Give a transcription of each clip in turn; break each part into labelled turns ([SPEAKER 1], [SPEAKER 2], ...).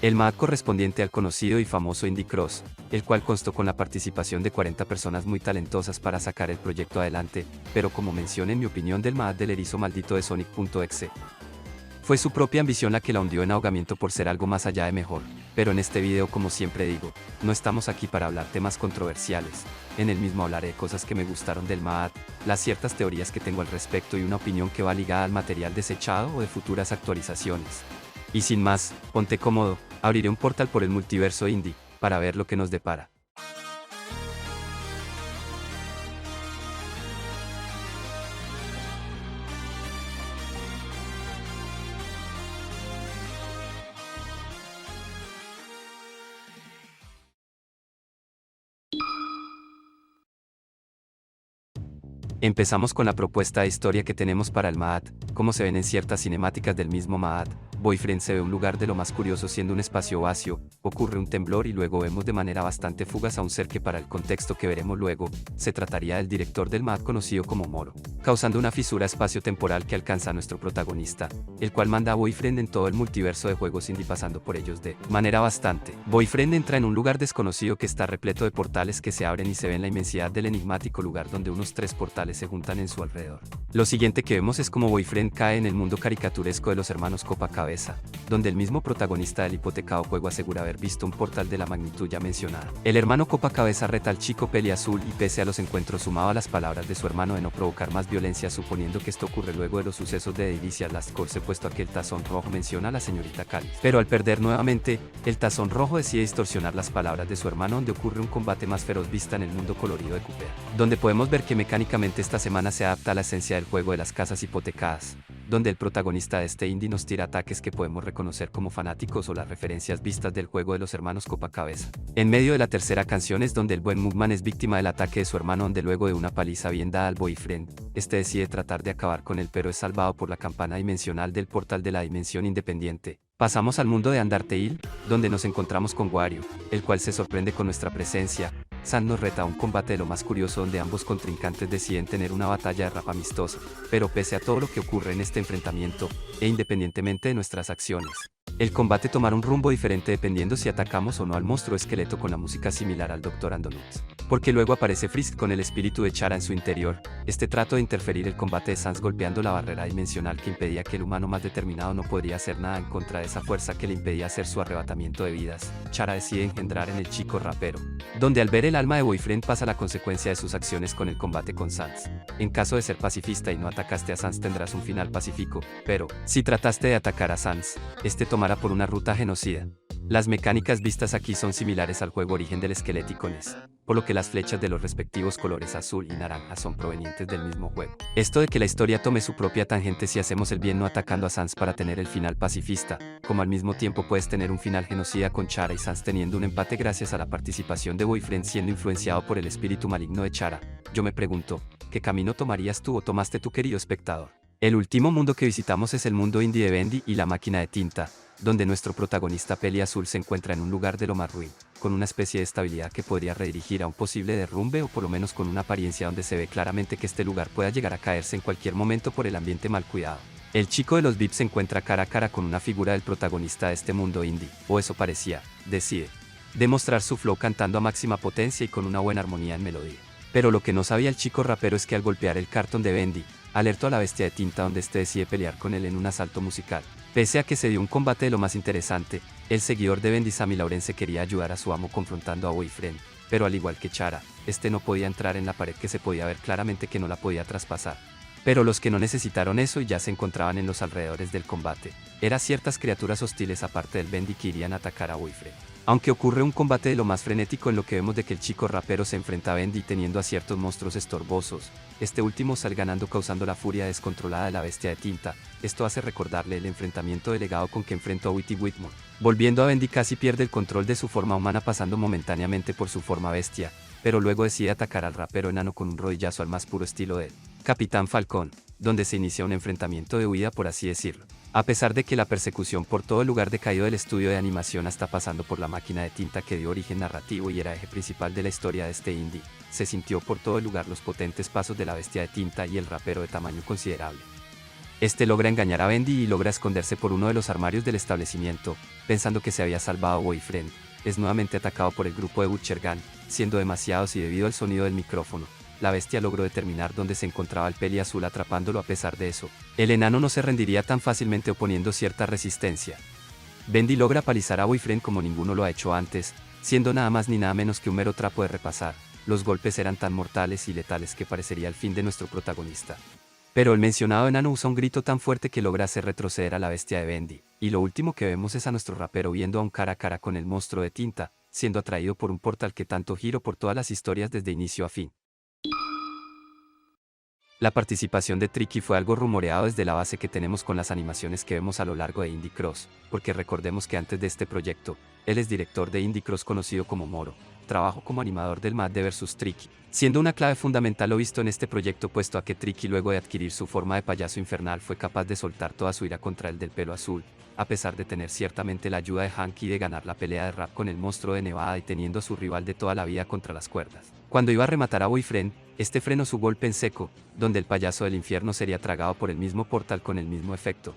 [SPEAKER 1] El MAD correspondiente al conocido y famoso Indie Cross, el cual constó con la participación de 40 personas muy talentosas para sacar el proyecto adelante, pero como mencioné en mi opinión del MAD del erizo maldito de Sonic.exe. Fue su propia ambición la que la hundió en ahogamiento por ser algo más allá de mejor, pero en este video, como siempre digo, no estamos aquí para hablar temas controversiales, en el mismo hablaré de cosas que me gustaron del MAD, las ciertas teorías que tengo al respecto y una opinión que va ligada al material desechado o de futuras actualizaciones. Y sin más, ponte cómodo, abriré un portal por el multiverso indie, para ver lo que nos depara. Empezamos con la propuesta de historia que tenemos para el MAD. Como se ven en ciertas cinemáticas del mismo MAD, Boyfriend se ve un lugar de lo más curioso siendo un espacio vacío, ocurre un temblor y luego vemos de manera bastante fugaz a un ser que para el contexto que veremos luego, se trataría del director del MAD conocido como Moro, causando una fisura espacio-temporal que alcanza a nuestro protagonista, el cual manda a Boyfriend en todo el multiverso de juegos indie pasando por ellos de manera bastante. Boyfriend entra en un lugar desconocido que está repleto de portales que se abren y se ve en la inmensidad del enigmático lugar donde unos 3 portales se juntan en su alrededor. Lo siguiente que vemos es como Boyfriend cae en el mundo caricaturesco de los hermanos Copacabeza, donde el mismo protagonista del hipotecado juego asegura haber visto un portal de la magnitud ya mencionada. El hermano Copacabeza reta al chico peli azul y pese a los encuentros sumaba las palabras de su hermano de no provocar más violencia, suponiendo que esto ocurre luego de los sucesos de Delicias Last Course, puesto a que el tazón rojo menciona a la señorita Cali. Pero al perder nuevamente, el tazón rojo decide distorsionar las palabras de su hermano, donde ocurre un combate más feroz vista en el mundo colorido de Cooper, donde podemos ver que mecánicamente esta semana se adapta a la esencia del juego de las casas hipotecadas, donde el protagonista de este indie nos tira ataques que podemos reconocer como fanáticos o las referencias vistas del juego de los hermanos Copacabeza. En medio de la tercera canción es donde el buen Mugman es víctima del ataque de su hermano, donde luego de una paliza bien dada al Boyfriend, este decide tratar de acabar con él pero es salvado por la campana dimensional del portal de la dimensión independiente. Pasamos al mundo de Undertale, donde nos encontramos con Wario, el cual se sorprende con nuestra presencia. Sans nos reta a un combate de lo más curioso donde ambos contrincantes deciden tener una batalla de rap amistosa, pero pese a todo lo que ocurre en este enfrentamiento, e independientemente de nuestras acciones, el combate tomará un rumbo diferente dependiendo si atacamos o no al monstruo esqueleto con la música similar al Dr. Andonut. Porque luego aparece Frisk con el espíritu de Chara en su interior. Este trato de interferir el combate de Sans golpeando la barrera dimensional que impedía que el humano más determinado no podría hacer nada en contra de esa fuerza que le impedía hacer su arrebatamiento de vidas. Chara decide engendrar en el chico rapero, donde al ver el alma de Boyfriend pasa la consecuencia de sus acciones con el combate con Sans. En caso de ser pacifista y no atacaste a Sans tendrás un final pacífico, pero si trataste de atacar a Sans, este tomará por una ruta genocida. Las mecánicas vistas aquí son similares al juego Origen del Skeleticones, por lo que las flechas de los respectivos colores azul y naranja son provenientes del mismo juego. Esto de que la historia tome su propia tangente si hacemos el bien no atacando a Sans para tener el final pacifista, como al mismo tiempo puedes tener un final genocida con Chara y Sans teniendo un empate gracias a la participación de Boyfriend siendo influenciado por el espíritu maligno de Chara. Yo me pregunto, ¿qué camino tomarías tú o tomaste tu querido espectador? El último mundo que visitamos es el mundo indie de Bendy y la máquina de tinta, donde nuestro protagonista peli azul se encuentra en un lugar de lo más ruin, con una especie de estabilidad que podría redirigir a un posible derrumbe o por lo menos con una apariencia donde se ve claramente que este lugar pueda llegar a caerse en cualquier momento por el ambiente mal cuidado. El chico de los VIPs se encuentra cara a cara con una figura del protagonista de este mundo indie, o eso parecía. Decide demostrar su flow cantando a máxima potencia y con una buena armonía en melodía. Pero lo que no sabía el chico rapero es que al golpear el cartón de Bendy, alertó a la bestia de tinta donde este decide pelear con él en un asalto musical. Pese a que se dio un combate de lo más interesante, el seguidor de Bendy Sammy Lawrence quería ayudar a su amo confrontando a Boyfriend, pero al igual que Chara, este no podía entrar en la pared que se podía ver claramente que no la podía traspasar. Pero los que no necesitaron eso y ya se encontraban en los alrededores del combate, eran ciertas criaturas hostiles aparte del Bendy que irían a atacar a Boyfriend. Aunque ocurre un combate de lo más frenético en lo que vemos de que el chico rapero se enfrenta a Bendy teniendo a ciertos monstruos estorbosos, este último sale ganando causando la furia descontrolada de la bestia de tinta. Esto hace recordarle el enfrentamiento delegado con que enfrentó a Whitey Whitmore. Volviendo a Bendy casi pierde el control de su forma humana pasando momentáneamente por su forma bestia, pero luego decide atacar al rapero enano con un rodillazo al más puro estilo de Capitán Falcón, donde se inicia un enfrentamiento de huida por así decirlo. A pesar de que la persecución por todo el lugar decaído del estudio de animación hasta pasando por la máquina de tinta que dio origen narrativo y era eje principal de la historia de este indie, se sintió por todo el lugar los potentes pasos de la bestia de tinta y el rapero de tamaño considerable. Este logra engañar a Bendy y logra esconderse por uno de los armarios del establecimiento, pensando que se había salvado a Boyfriend. Es nuevamente atacado por el grupo de Butchergan, siendo demasiados y debido al sonido del micrófono. La bestia logró determinar dónde se encontraba el peli azul atrapándolo. A pesar de eso, el enano no se rendiría tan fácilmente oponiendo cierta resistencia. Bendy logra palizar a Boyfriend como ninguno lo ha hecho antes, siendo nada más ni nada menos que un mero trapo de repasar. Los golpes eran tan mortales y letales que parecería el fin de nuestro protagonista. Pero el mencionado enano usa un grito tan fuerte que logra hacer retroceder a la bestia de Bendy, y lo último que vemos es a nuestro rapero viendo a un cara a cara con el monstruo de tinta, siendo atraído por un portal que tanto giro por todas las historias desde inicio a fin. La participación de Tricky fue algo rumoreado desde la base que tenemos con las animaciones que vemos a lo largo de Indie Cross, porque recordemos que antes de este proyecto, él es director de Indie Cross conocido como Moro. Trabajó como animador del Mad de vs Tricky, siendo una clave fundamental lo visto en este proyecto puesto a que Tricky luego de adquirir su forma de payaso infernal fue capaz de soltar toda su ira contra el del pelo azul, a pesar de tener ciertamente la ayuda de Hank y de ganar la pelea de rap con el monstruo de Nevada y teniendo a su rival de toda la vida contra las cuerdas. Cuando iba a rematar a Boyfriend, este frenó su golpe en seco, donde el payaso del infierno sería tragado por el mismo portal con el mismo efecto.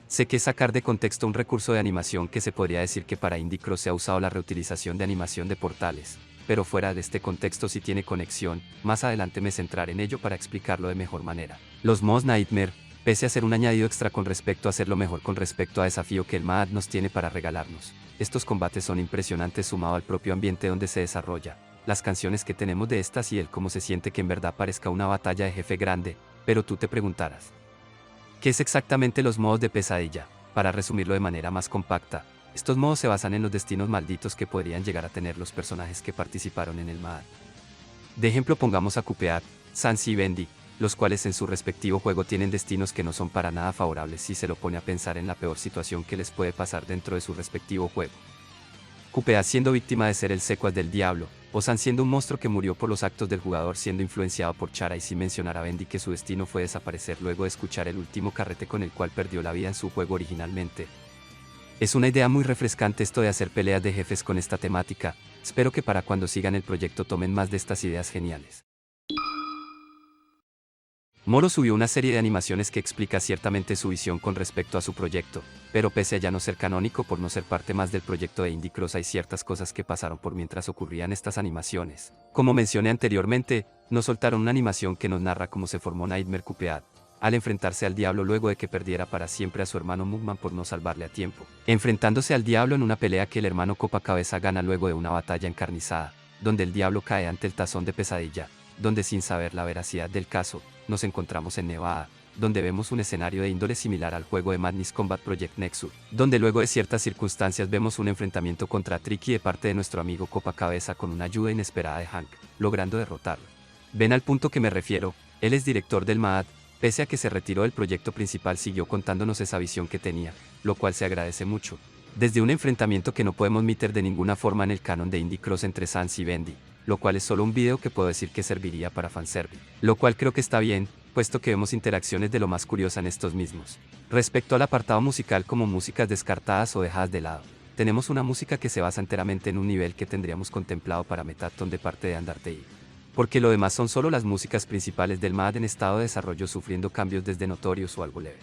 [SPEAKER 1] Sé que es sacar de contexto un recurso de animación que se podría decir que para Indie Cross se ha usado la reutilización de animación de portales, pero fuera de este contexto sí tiene conexión. Más adelante me centraré en ello para explicarlo de mejor manera. Los mods Nightmare, pese a ser un añadido extra con respecto a hacerlo mejor con respecto a desafío que el MAD nos tiene para regalarnos. Estos combates son impresionantes sumado al propio ambiente donde se desarrolla, las canciones que tenemos de estas y el cómo se siente que en verdad parezca una batalla de jefe grande, pero tú te preguntarás, ¿qué es exactamente los modos de pesadilla? Para resumirlo de manera más compacta, estos modos se basan en los destinos malditos que podrían llegar a tener los personajes que participaron en el MAD. De ejemplo pongamos a Cuphead, Sans y Bendy, los cuales en su respectivo juego tienen destinos que no son para nada favorables si se lo pone a pensar en la peor situación que les puede pasar dentro de su respectivo juego. Cuphead siendo víctima de ser el secuaz del diablo, o Sans siendo un monstruo que murió por los actos del jugador siendo influenciado por Chara, y sin mencionar a Bendy que su destino fue desaparecer luego de escuchar el último carrete con el cual perdió la vida en su juego originalmente. Es una idea muy refrescante esto de hacer peleas de jefes con esta temática. Espero que para cuando sigan el proyecto tomen más de estas ideas geniales. Moro subió una serie de animaciones que explica ciertamente su visión con respecto a su proyecto, pero pese a ya no ser canónico por no ser parte más del proyecto de Indie Cross, hay ciertas cosas que pasaron por mientras ocurrían estas animaciones. Como mencioné anteriormente, nos soltaron una animación que nos narra cómo se formó Nightmare Cuphead, al enfrentarse al diablo luego de que perdiera para siempre a su hermano Mugman por no salvarle a tiempo. Enfrentándose al diablo en una pelea que el hermano Copacabeza gana luego de una batalla encarnizada, donde el diablo cae ante el tazón de pesadilla, donde sin saber la veracidad del caso, nos encontramos en Nevada, donde vemos un escenario de índole similar al juego de Madness Combat Project Nexus, donde luego de ciertas circunstancias vemos un enfrentamiento contra Tricky de parte de nuestro amigo Copacabeza con una ayuda inesperada de Hank, logrando derrotarlo. Ven al punto que me refiero, él es director del MAD, pese a que se retiró del proyecto principal siguió contándonos esa visión que tenía, lo cual se agradece mucho. Desde un enfrentamiento que no podemos meter de ninguna forma en el canon de Indie Cross entre Sans y Bendy, lo cual es solo un video que puedo decir que serviría para fanservice, lo cual creo que está bien, puesto que vemos interacciones de lo más curiosa en estos mismos. Respecto al apartado musical como músicas descartadas o dejadas de lado, tenemos una música que se basa enteramente en un nivel que tendríamos contemplado para Metaton de parte de Undertale, porque lo demás son solo las músicas principales del MAD en estado de desarrollo sufriendo cambios desde notorios o algo leves.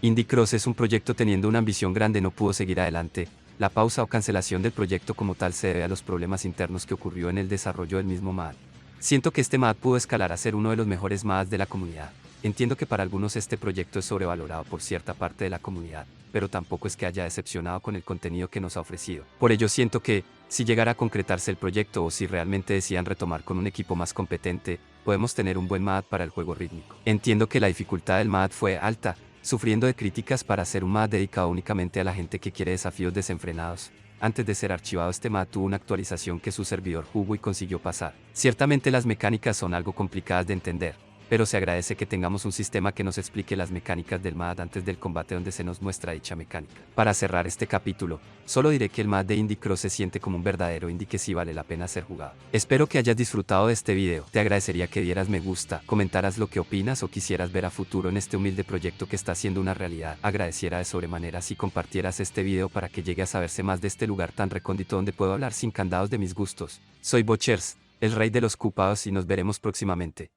[SPEAKER 1] Indie Cross es un proyecto teniendo una ambición grande no pudo seguir adelante. La pausa o cancelación del proyecto como tal se debe a los problemas internos que ocurrió en el desarrollo del mismo MAD. Siento que este MAD pudo escalar a ser uno de los mejores MADs de la comunidad. Entiendo que para algunos este proyecto es sobrevalorado por cierta parte de la comunidad, pero tampoco es que haya decepcionado con el contenido que nos ha ofrecido. Por ello siento que, si llegara a concretarse el proyecto o si realmente decían retomar con un equipo más competente, podemos tener un buen MAD para el juego rítmico. Entiendo que la dificultad del MAD fue alta, sufriendo de críticas para hacer un MAD dedicado únicamente a la gente que quiere desafíos desenfrenados. Antes de ser archivado este MAD tuvo una actualización que su servidor jugó y consiguió pasar. Ciertamente las mecánicas son algo complicadas de entender, pero se agradece que tengamos un sistema que nos explique las mecánicas del MAD antes del combate donde se nos muestra dicha mecánica. Para cerrar este capítulo, solo diré que el MAD de Indie Cross se siente como un verdadero indie que sí vale la pena ser jugado. Espero que hayas disfrutado de este video, te agradecería que dieras me gusta, comentaras lo que opinas o quisieras ver a futuro en este humilde proyecto que está siendo una realidad. Agradeciera de sobremanera si compartieras este video para que llegue a saberse más de este lugar tan recóndito donde puedo hablar sin candados de mis gustos. Soy Bochers, el rey de los cupados y nos veremos próximamente.